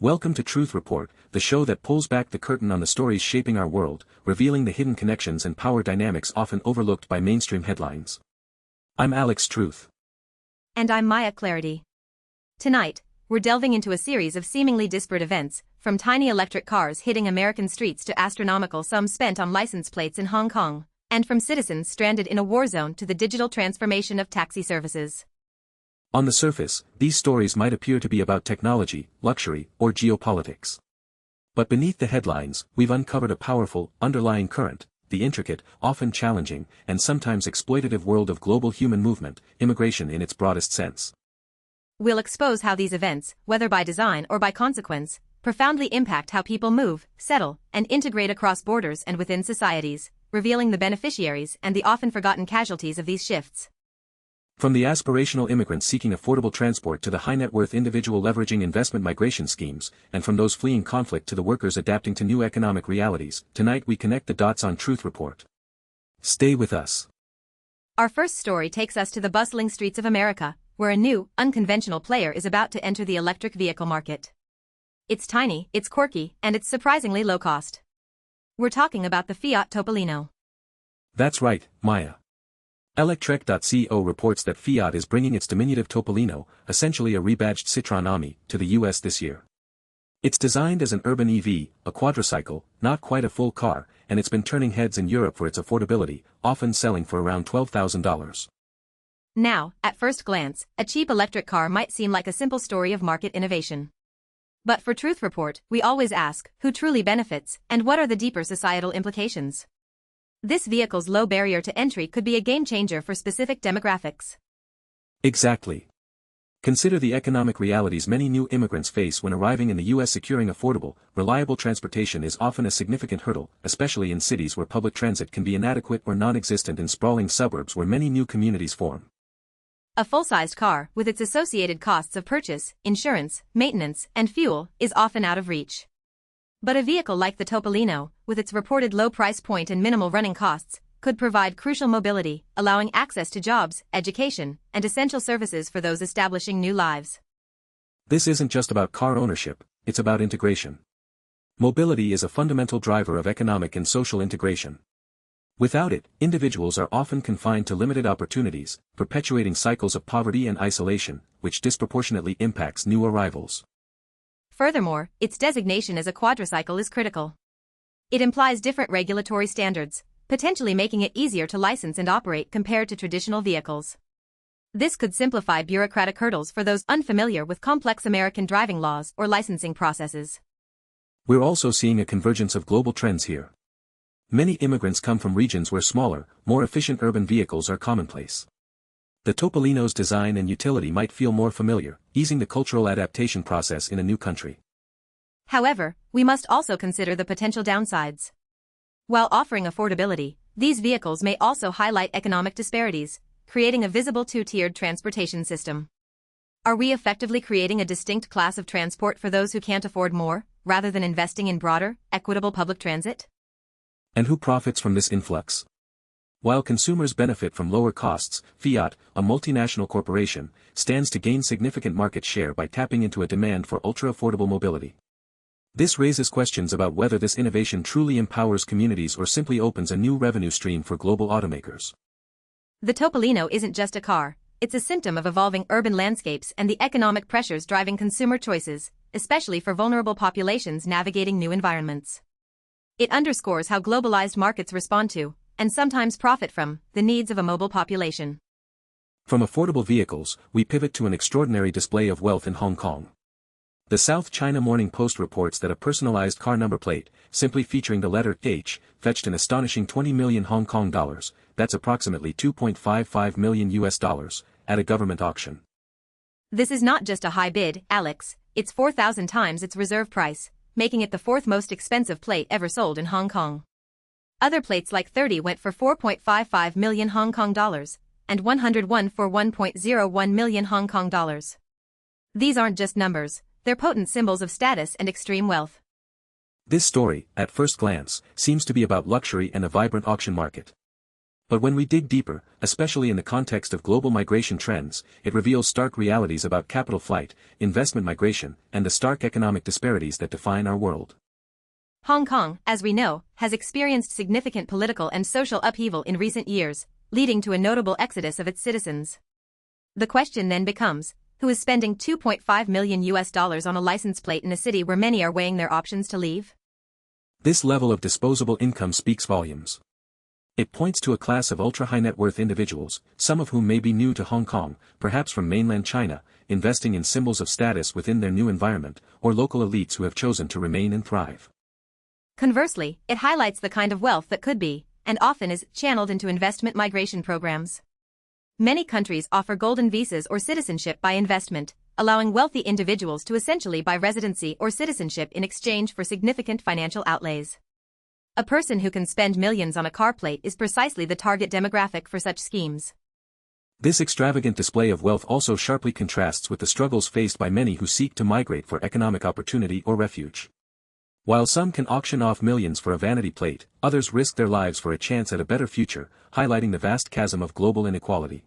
Welcome to Truth Report, the show that pulls back the curtain on the stories shaping our world, revealing the hidden connections and power dynamics often overlooked by mainstream headlines. I'm Alex Truth. And I'm Maya Clarity. Tonight, we're delving into a series of seemingly disparate events, from tiny electric cars hitting American streets to astronomical sums spent on license plates in Hong Kong, and from citizens stranded in a war zone to the digital transformation of taxi services. On the surface, these stories might appear to be about technology, luxury, or geopolitics. But beneath the headlines, we've uncovered a powerful, underlying current, the intricate, often challenging, and sometimes exploitative world of global human movement, immigration in its broadest sense. We'll expose how these events, whether by design or by consequence, profoundly impact how people move, settle, and integrate across borders and within societies, revealing the beneficiaries and the often forgotten casualties of these shifts. From the aspirational immigrants seeking affordable transport to the high-net-worth individual leveraging investment migration schemes, and from those fleeing conflict to the workers adapting to new economic realities, tonight we connect the dots on Truth Report. Stay with us. Our first story takes us to the bustling streets of America, where a new, unconventional player is about to enter the electric vehicle market. It's tiny, it's quirky, and it's surprisingly low cost. We're talking about the Fiat Topolino. That's right, Maya. Electrek.co reports that Fiat is bringing its diminutive Topolino, essentially a rebadged Citroën Ami, to the US this year. It's designed as an urban EV, a quadricycle, not quite a full car, and it's been turning heads in Europe for its affordability, often selling for around $12,000. Now, at first glance, a cheap electric car might seem like a simple story of market innovation. But for Truth Report, we always ask, who truly benefits, and what are the deeper societal implications? This vehicle's low barrier to entry could be a game-changer for specific demographics. Exactly. Consider the economic realities many new immigrants face when arriving in the U.S. Securing affordable, reliable transportation is often a significant hurdle, especially in cities where public transit can be inadequate or non-existent in sprawling suburbs where many new communities form. A full-sized car, with its associated costs of purchase, insurance, maintenance, and fuel, is often out of reach. But a vehicle like the Topolino, with its reported low price point and minimal running costs, could provide crucial mobility, allowing access to jobs, education, and essential services for those establishing new lives. This isn't just about car ownership, it's about integration. Mobility is a fundamental driver of economic and social integration. Without it, individuals are often confined to limited opportunities, perpetuating cycles of poverty and isolation, which disproportionately impacts new arrivals. Furthermore, its designation as a quadricycle is critical. It implies different regulatory standards, potentially making it easier to license and operate compared to traditional vehicles. This could simplify bureaucratic hurdles for those unfamiliar with complex American driving laws or licensing processes. We're also seeing a convergence of global trends here. Many immigrants come from regions where smaller, more efficient urban vehicles are commonplace. The Topolino's design and utility might feel more familiar, easing the cultural adaptation process in a new country. However, we must also consider the potential downsides. While offering affordability, these vehicles may also highlight economic disparities, creating a visible two-tiered transportation system. Are we effectively creating a distinct class of transport for those who can't afford more, rather than investing in broader, equitable public transit? And who profits from this influx? While consumers benefit from lower costs, Fiat, a multinational corporation, stands to gain significant market share by tapping into a demand for ultra-affordable mobility. This raises questions about whether this innovation truly empowers communities or simply opens a new revenue stream for global automakers. The Topolino isn't just a car, it's a symptom of evolving urban landscapes and the economic pressures driving consumer choices, especially for vulnerable populations navigating new environments. It underscores how globalized markets respond to, and sometimes profit from, the needs of a mobile population. From affordable vehicles, we pivot to an extraordinary display of wealth in Hong Kong. The South China Morning Post reports that a personalized car number plate, simply featuring the letter H, fetched an astonishing 20 million Hong Kong dollars, that's approximately $2.55 million US, at a government auction. This is not just a high bid, Alex, it's 4,000 times its reserve price, making it the fourth most expensive plate ever sold in Hong Kong. Other plates like 30 went for 4.55 million Hong Kong dollars, and 101 for 1.01 million Hong Kong dollars. These aren't just numbers, they're potent symbols of status and extreme wealth. This story, at first glance, seems to be about luxury and a vibrant auction market. But when we dig deeper, especially in the context of global migration trends, it reveals stark realities about capital flight, investment migration, and the stark economic disparities that define our world. Hong Kong, as we know, has experienced significant political and social upheaval in recent years, leading to a notable exodus of its citizens. The question then becomes, who is spending $2.5 million on a license plate in a city where many are weighing their options to leave? This level of disposable income speaks volumes. It points to a class of ultra-high net worth individuals, some of whom may be new to Hong Kong, perhaps from mainland China, investing in symbols of status within their new environment, or local elites who have chosen to remain and thrive. Conversely, it highlights the kind of wealth that could be, and often is, channeled into investment migration programs. Many countries offer golden visas or citizenship by investment, allowing wealthy individuals to essentially buy residency or citizenship in exchange for significant financial outlays. A person who can spend millions on a car plate is precisely the target demographic for such schemes. This extravagant display of wealth also sharply contrasts with the struggles faced by many who seek to migrate for economic opportunity or refuge. While some can auction off millions for a vanity plate, others risk their lives for a chance at a better future, highlighting the vast chasm of global inequality.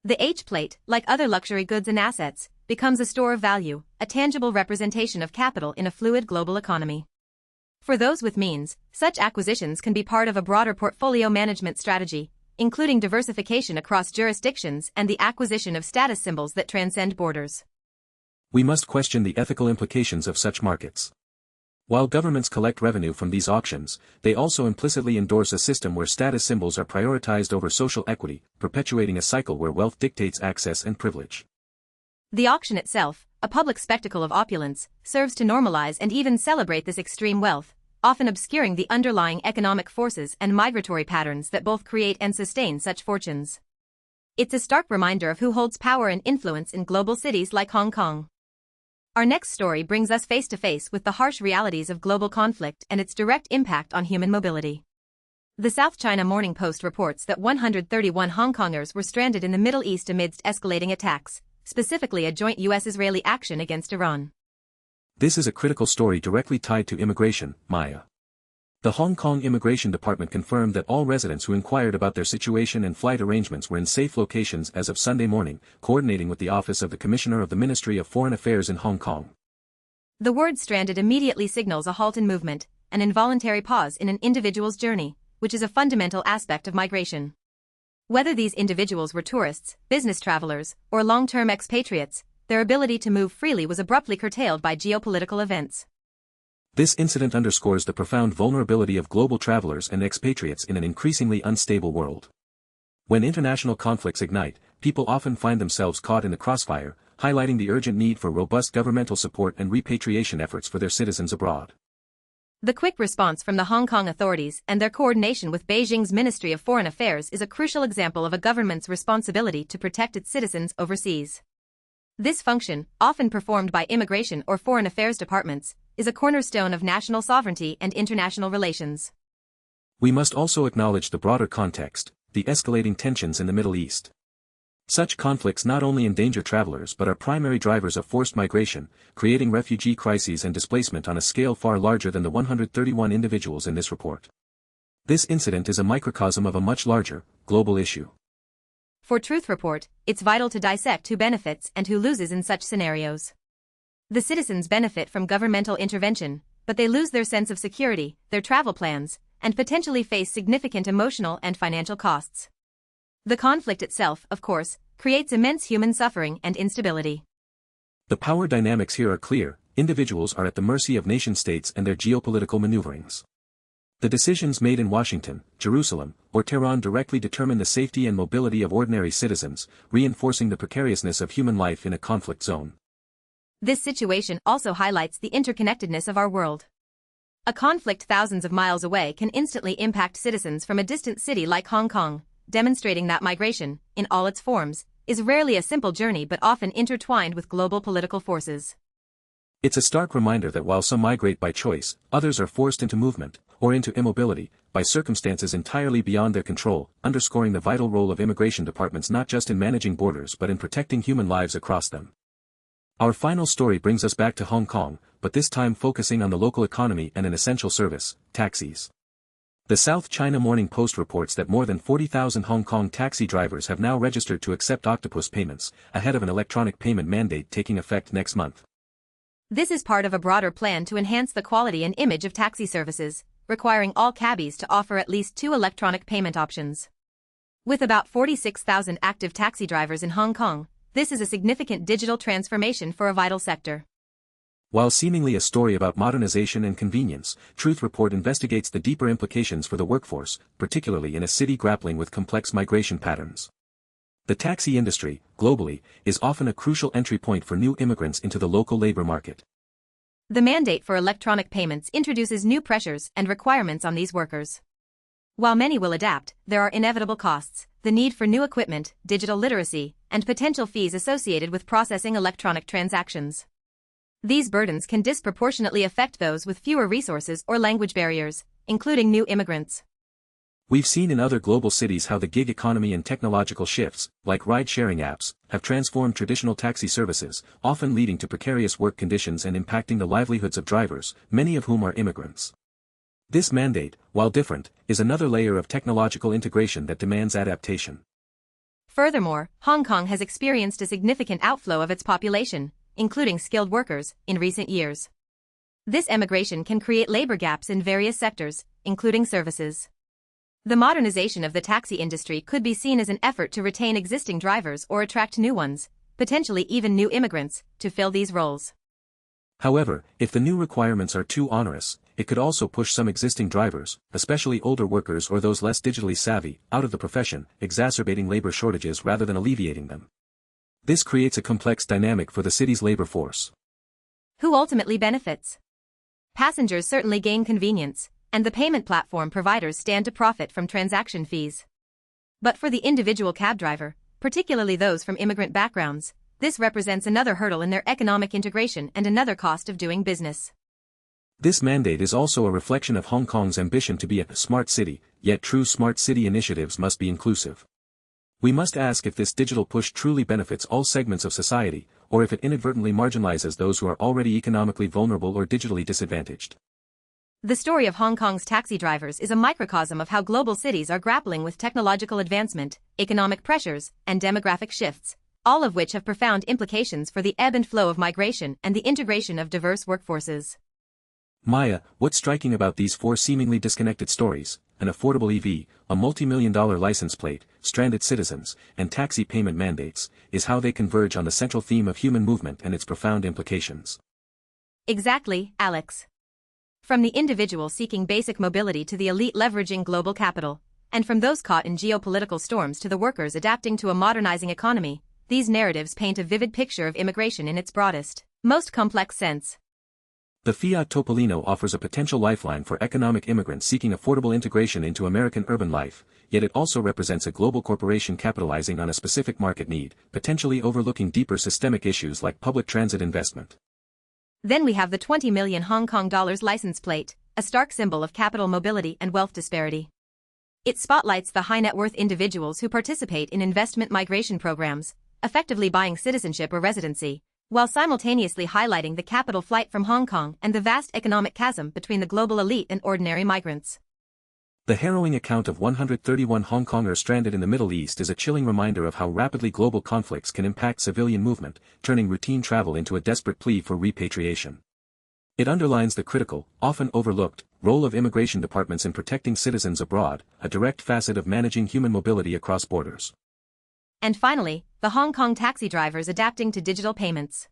The H-plate, like other luxury goods and assets, becomes a store of value, a tangible representation of capital in a fluid global economy. For those with means, such acquisitions can be part of a broader portfolio management strategy, including diversification across jurisdictions and the acquisition of status symbols that transcend borders. We must question the ethical implications of such markets. While governments collect revenue from these auctions, they also implicitly endorse a system where status symbols are prioritized over social equity, perpetuating a cycle where wealth dictates access and privilege. The auction itself, a public spectacle of opulence, serves to normalize and even celebrate this extreme wealth, often obscuring the underlying economic forces and migratory patterns that both create and sustain such fortunes. It's a stark reminder of who holds power and influence in global cities like Hong Kong. Our next story brings us face to face with the harsh realities of global conflict and its direct impact on human mobility. The South China Morning Post reports that 131 Hongkongers were stranded in the Middle East amidst escalating attacks, specifically a joint U.S.-Israeli action against Iran. This is a critical story directly tied to immigration, Maya. The Hong Kong Immigration Department confirmed that all residents who inquired about their situation and flight arrangements were in safe locations as of Sunday morning, coordinating with the Office of the Commissioner of the Ministry of Foreign Affairs in Hong Kong. The word stranded immediately signals a halt in movement, an involuntary pause in an individual's journey, which is a fundamental aspect of migration. Whether these individuals were tourists, business travelers, or long-term expatriates, their ability to move freely was abruptly curtailed by geopolitical events. This incident underscores the profound vulnerability of global travelers and expatriates in an increasingly unstable world. When international conflicts ignite, people often find themselves caught in the crossfire, highlighting the urgent need for robust governmental support and repatriation efforts for their citizens abroad. The quick response from the Hong Kong authorities and their coordination with Beijing's Ministry of Foreign Affairs is a crucial example of a government's responsibility to protect its citizens overseas. This function, often performed by immigration or foreign affairs departments, is a cornerstone of national sovereignty and international relations. We must also acknowledge the broader context, the escalating tensions in the Middle East. Such conflicts not only endanger travelers but are primary drivers of forced migration, creating refugee crises and displacement on a scale far larger than the 131 individuals in this report. This incident is a microcosm of a much larger, global issue. For Truth Report, it's vital to dissect who benefits and who loses in such scenarios. The citizens benefit from governmental intervention, but they lose their sense of security, their travel plans, and potentially face significant emotional and financial costs. The conflict itself, of course, creates immense human suffering and instability. The power dynamics here are clear. Individuals are at the mercy of nation-states and their geopolitical maneuverings. The decisions made in Washington, Jerusalem, or Tehran directly determine the safety and mobility of ordinary citizens, reinforcing the precariousness of human life in a conflict zone. This situation also highlights the interconnectedness of our world. A conflict thousands of miles away can instantly impact citizens from a distant city like Hong Kong, demonstrating that migration, in all its forms, is rarely a simple journey but often intertwined with global political forces. It's a stark reminder that while some migrate by choice, others are forced into movement, or into immobility, by circumstances entirely beyond their control, underscoring the vital role of immigration departments not just in managing borders but in protecting human lives across them. Our final story brings us back to Hong Kong, but this time focusing on the local economy and an essential service, taxis. The South China Morning Post reports that more than 40,000 Hong Kong taxi drivers have now registered to accept Octopus payments, ahead of an electronic payment mandate taking effect next month. This is part of a broader plan to enhance the quality and image of taxi services, requiring all cabbies to offer at least 2 electronic payment options. With about 46,000 active taxi drivers in Hong Kong, this is a significant digital transformation for a vital sector. While seemingly a story about modernization and convenience, Truth Report investigates the deeper implications for the workforce, particularly in a city grappling with complex migration patterns. The taxi industry, globally, is often a crucial entry point for new immigrants into the local labor market. The mandate for electronic payments introduces new pressures and requirements on these workers. While many will adapt, there are inevitable costs, the need for new equipment, digital literacy, and potential fees associated with processing electronic transactions. These burdens can disproportionately affect those with fewer resources or language barriers, including new immigrants. We've seen in other global cities how the gig economy and technological shifts, like ride-sharing apps, have transformed traditional taxi services, often leading to precarious work conditions and impacting the livelihoods of drivers, many of whom are immigrants. This mandate, while different, is another layer of technological integration that demands adaptation. Furthermore, Hong Kong has experienced a significant outflow of its population, including skilled workers, in recent years. This emigration can create labor gaps in various sectors, including services. The modernization of the taxi industry could be seen as an effort to retain existing drivers or attract new ones, potentially even new immigrants, to fill these roles. However, if the new requirements are too onerous, it could also push some existing drivers, especially older workers or those less digitally savvy, out of the profession, exacerbating labor shortages rather than alleviating them. This creates a complex dynamic for the city's labor force. Who ultimately benefits? Passengers certainly gain convenience, and the payment platform providers stand to profit from transaction fees. But for the individual cab driver, particularly those from immigrant backgrounds, this represents another hurdle in their economic integration and another cost of doing business. This mandate is also a reflection of Hong Kong's ambition to be a smart city, yet true smart city initiatives must be inclusive. We must ask if this digital push truly benefits all segments of society, or if it inadvertently marginalizes those who are already economically vulnerable or digitally disadvantaged. The story of Hong Kong's taxi drivers is a microcosm of how global cities are grappling with technological advancement, economic pressures, and demographic shifts, all of which have profound implications for the ebb and flow of migration and the integration of diverse workforces. Maya, what's striking about these 4 seemingly disconnected stories, an affordable EV, a multi-million-dollar license plate, stranded citizens, and taxi payment mandates, is how they converge on the central theme of human movement and its profound implications. Exactly, Alex. From the individual seeking basic mobility to the elite leveraging global capital, and from those caught in geopolitical storms to the workers adapting to a modernizing economy, these narratives paint a vivid picture of immigration in its broadest, most complex sense. The Fiat Topolino offers a potential lifeline for economic immigrants seeking affordable integration into American urban life, yet it also represents a global corporation capitalizing on a specific market need, potentially overlooking deeper systemic issues like public transit investment. Then we have the 20 million Hong Kong dollars license plate, a stark symbol of capital mobility and wealth disparity. It spotlights the high-net-worth individuals who participate in investment migration programs, effectively buying citizenship or residency, while simultaneously highlighting the capital flight from Hong Kong and the vast economic chasm between the global elite and ordinary migrants. The harrowing account of 131 Hong Kongers stranded in the Middle East is a chilling reminder of how rapidly global conflicts can impact civilian movement, turning routine travel into a desperate plea for repatriation. It underlines the critical, often overlooked, role of immigration departments in protecting citizens abroad, a direct facet of managing human mobility across borders. And finally, the Hong Kong taxi drivers adapting to digital payments.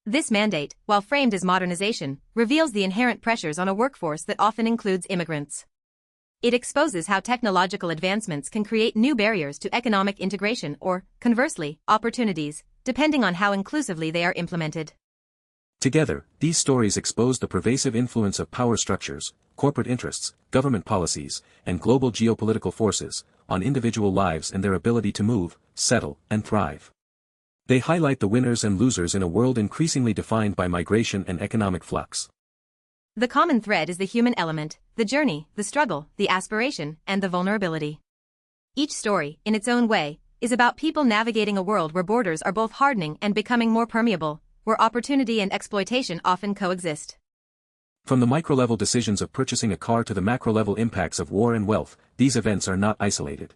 This mandate, while framed as modernization, reveals the inherent pressures on a workforce that often includes immigrants. It exposes how technological advancements can create new barriers to economic integration or, conversely, opportunities, depending on how inclusively they are implemented. Together, these stories expose the pervasive influence of power structures, corporate interests, government policies, and global geopolitical forces on individual lives and their ability to move, settle, and thrive. They highlight the winners and losers in a world increasingly defined by migration and economic flux. The common thread is the human element, the journey, the struggle, the aspiration, and the vulnerability. Each story, in its own way, is about people navigating a world where borders are both hardening and becoming more permeable, where opportunity and exploitation often coexist. From the micro-level decisions of purchasing a car to the macro-level impacts of war and wealth, these events are not isolated.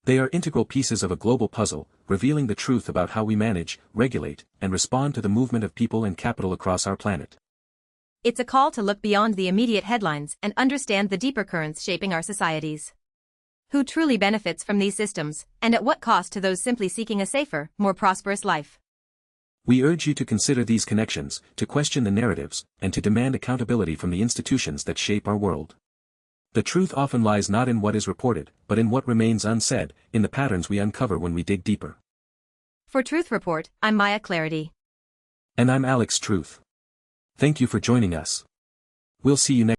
They are integral pieces of a global puzzle, revealing the truth about how we manage, regulate, and respond to the movement of people and capital across our planet. It's a call to look beyond the immediate headlines and understand the deeper currents shaping our societies. Who truly benefits from these systems, and at what cost to those simply seeking a safer, more prosperous life? We urge you to consider these connections, to question the narratives, and to demand accountability from the institutions that shape our world. The truth often lies not in what is reported, but in what remains unsaid, in the patterns we uncover when we dig deeper. For Truth Report, I'm Maya Clarity. And I'm Alex Truth. Thank you for joining us. We'll see you next